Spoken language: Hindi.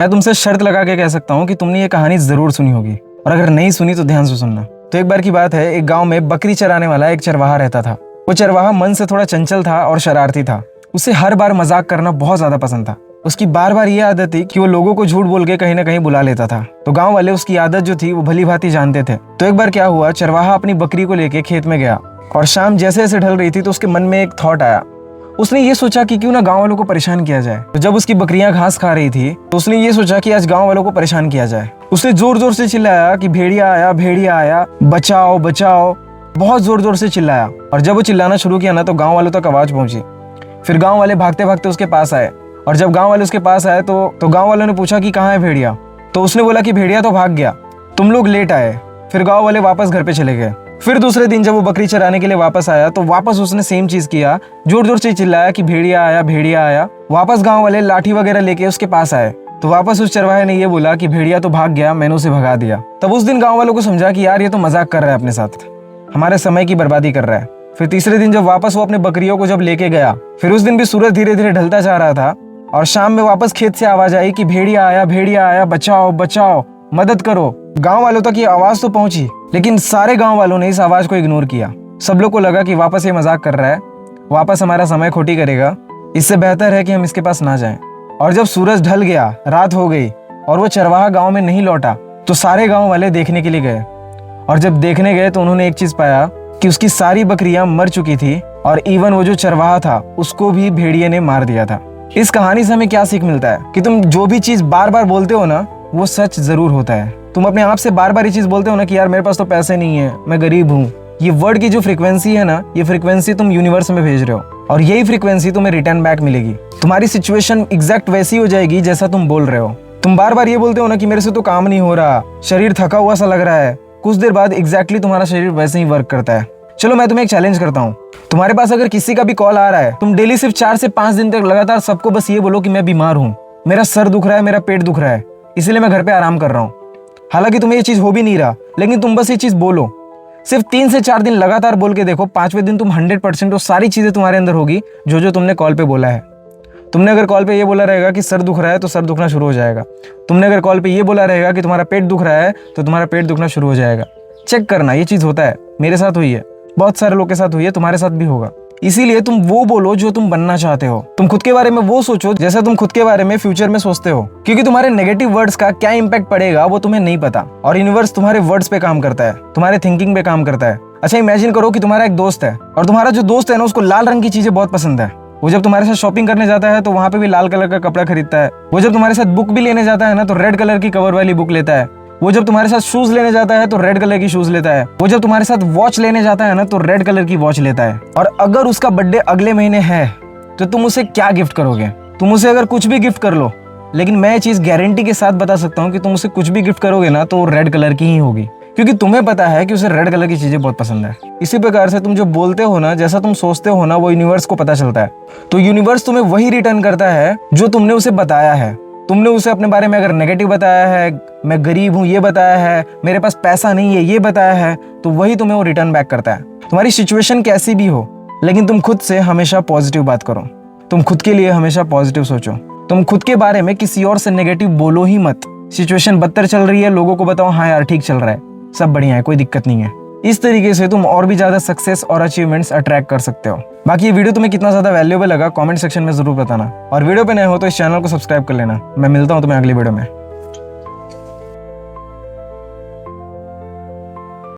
मैं तुमसे शर्त लगा के कह सकता हूँ कि तुमने ये कहानी जरूर सुनी होगी, और अगर नहीं सुनी तो ध्यान से सुनना। तो एक बार की बात है, एक गांव में बकरी चराने वाला एक चरवाहा रहता था। वो चरवाहा मन से थोड़ा चंचल था और शरारती था। उसे हर बार मजाक करना बहुत ज्यादा पसंद था। उसकी बार बार ये आदत थी कि वो लोगों को झूठ बोल के कहीं ना कहीं बुला लेता था। तो गांव वाले उसकी आदत जो थी वो भली भांति जानते थे। तो एक बार क्या हुआ, चरवाहा अपनी बकरी को लेके खेत में गया और शाम जैसे जैसे ढल रही थी तो उसके मन में एक थॉट आया। उसने ये सोचा कि क्यों ना गांव वालों को परेशान किया जाए। तो जब उसकी बकरियां घास खा रही थी तो उसने ये सोचा कि आज गांव वालों को परेशान किया जाए। उसने जोर जोर से चिल्लाया कि भेड़िया आया, बचाओ बचाओ, बहुत जोर जोर से चिल्लाया। और जब वो चिल्लाना शुरू किया ना तो गांव वालों तक आवाज पहुंची। फिर गांव वाले भागते भागते उसके पास आए, और जब गांव वाले उसके पास आए तो गांव वालों ने पूछा कि कहाँ है भेड़िया। तो उसने बोला कि भेड़िया तो भाग गया, तुम लोग लेट आए। फिर गांव वाले वापस घर पे चले गए। फिर दूसरे दिन जब वो बकरी चराने के लिए वापस आया तो वापस उसने सेम चीज किया, जोर जोर से चिल्लाया कि भेड़िया आया। वापस गांव वाले लाठी वगैरह लेके उसके पास आए तो वापस उस चरवाहे ने ये बोला कि भेड़िया तो भाग गया, मैंने उसे भगा दिया। तब उस दिन गांव वालों को समझा कि यार ये तो मजाक कर रहा है अपने साथ, हमारे समय की बर्बादी कर रहा है। फिर तीसरे दिन जब वापस वो अपने बकरियों को जब लेके गया, फिर उस दिन भी सूरज धीरे धीरे ढलता जा रहा था और शाम में वापस खेत से आवाज आई कि भेड़िया आया, बचाओ बचाओ, मदद करो। गांव वालों तक ये आवाज तो पहुंची, लेकिन सारे गांव वालों ने इस आवाज को इग्नोर किया। सब लोग को लगा कि वापस ये मजाक कर रहा है, वापस हमारा समय खोटी करेगा, इससे बेहतर है कि हम इसके पास ना जाएं। और जब सूरज ढल गया, रात हो गई और वो चरवाहा गांव में नहीं लौटा तो सारे गांव वाले देखने के लिए गए। और जब देखने गए तो उन्होंने एक चीज पाया कि उसकी सारी बकरियां मर चुकी थी, और इवन वो जो चरवाहा था उसको भी भेड़िए ने मार दिया था। इस कहानी से हमें क्या सीख मिलता है कि तुम जो भी चीज बार बार बोलते हो ना वो सच जरूर होता है। तुम अपने आप से बार बार ये चीज बोलते हो ना कि यार मेरे पास तो पैसे नहीं है, मैं गरीब हूँ, ये वर्ड की जो फ्रीक्वेंसी है ना, ये फ्रीक्वेंसी तुम यूनिवर्स में भेज रहे हो, और यही फ्रीक्वेंसी तुम्हें रिटर्न बैक मिलेगी। तुम्हारी सिचुएशन एग्जैक्ट वैसी हो जाएगी जैसा तुम बोल रहे हो। तुम बार बार ये बोलते हो ना कि मेरे से तो काम नहीं हो रहा, शरीर थका हुआ सा लग रहा है, कुछ देर बाद एग्जैक्टली तुम्हारा शरीर वैसे ही वर्क करता है। चलो मैं तुम्हें एक चैलेंज करता हूँ, तुम्हारे पास अगर किसी का भी कॉल आ रहा है, तुम डेली सिर्फ 4 से 5 दिन तक लगातार सबको बस ये बोलो कि मैं बीमार हूँ, मेरा सर दुख रहा है, मेरा पेट दुख रहा है, इसीलिए मैं घर पे आराम कर रहा हूँ। हालांकि तुम्हें ये चीज हो भी नहीं रहा, लेकिन तुम बस ये चीज बोलो, सिर्फ 3 से 4 दिन लगातार बोल के देखो, 5वें दिन तुम 100% वो सारी चीजें तुम्हारे अंदर होगी जो तुमने कॉल पे बोला है। तुमने अगर कॉल पे ये बोला रहेगा कि सर दुख रहा है तो सर दुखना शुरू हो जाएगा। तुमने अगर कॉल पे ये बोला रहेगा कि तुम्हारा पेट दुख रहा है तो तुम्हारा पेट दुखना शुरू हो जाएगा। चेक करना, ये चीज होता है, मेरे साथ हुई है, बहुत सारे लोग के साथ हुई है, तुम्हारे साथ भी होगा। इसीलिए तुम वो बोलो जो तुम बनना चाहते हो। तुम खुद के बारे में वो सोचो जैसा तुम खुद के बारे में फ्यूचर में सोचते हो, क्योंकि तुम्हारे नेगेटिव वर्ड्स का क्या इंपैक्ट पड़ेगा वो तुम्हें नहीं पता, और यूनिवर्स तुम्हारे वर्ड्स पे काम करता है, तुम्हारे थिंकिंग पे काम करता है। अच्छा इमेजिन करो कि तुम्हारा एक दोस्त है, और तुम्हारा जो दोस्त है ना उसको लाल रंग की चीजें बहुत पसंद है। वो जब तुम्हारे साथ शॉपिंग करने जाता है तो वहां पे भी लाल कलर का कपड़ा खरीदता है। वो जब तुम्हारे साथ बुक भी लेने जाता है ना तो रेड कलर की कवर वाली बुक लेता है। वो जब तुम्हारे साथ शूज लेने जाता है तो रेड कलर की शूज लेता है। वो जब तुम्हारे साथ वॉच लेने जाता है ना तो रेड कलर की वॉच लेता है। और अगर उसका बर्थडे अगले महीने है तो तुम उसे क्या गिफ्ट करोगे? तुम उसे अगर कुछ भी गिफ्ट कर लो, लेकिन मैं ये चीज गारंटी के साथ बता सकता हूँ कि तुम उसे कुछ भी गिफ्ट करोगे ना तो रेड कलर की ही होगी, क्योंकि तुम्हें पता है कि उसे रेड कलर की चीजें बहुत पसंद है। इसी प्रकार से तुम जो बोलते हो ना, जैसा तुम सोचते हो ना, वो यूनिवर्स को पता चलता है। तो यूनिवर्स तुम्हें वही रिटर्न करता है जो तुमने उसे बताया है। तुमने उसे अपने बारे में अगर नेगेटिव बताया है, मैं गरीब हूँ ये बताया है, मेरे पास पैसा नहीं है ये बताया है, तो वही तुम्हें वो रिटर्न बैक करता है। तुम्हारी सिचुएशन कैसी भी हो, लेकिन तुम खुद से हमेशा पॉजिटिव बात करो। तुम खुद के लिए हमेशा पॉजिटिव सोचो। तुम खुद के बारे में किसी और से नेगेटिव बोलो ही मत। सिचुएशन बदतर चल रही है, लोगों को बताओ हाँ यार ठीक चल रहा है, सब बढ़िया है, कोई दिक्कत नहीं है। इस तरीके से तुम और भी ज्यादा सक्सेस और अचीवमेंट्स अट्रैक्ट कर सकते हो। बाकी ये वीडियो तुम्हें कितना ज्यादा वैल्यूएबल लगा कमेंट सेक्शन में जरूर बताना, और वीडियो पे नए हो तो इस चैनल को सब्सक्राइब कर लेना। मैं मिलता हूँ तुम्हें अगली वीडियो में।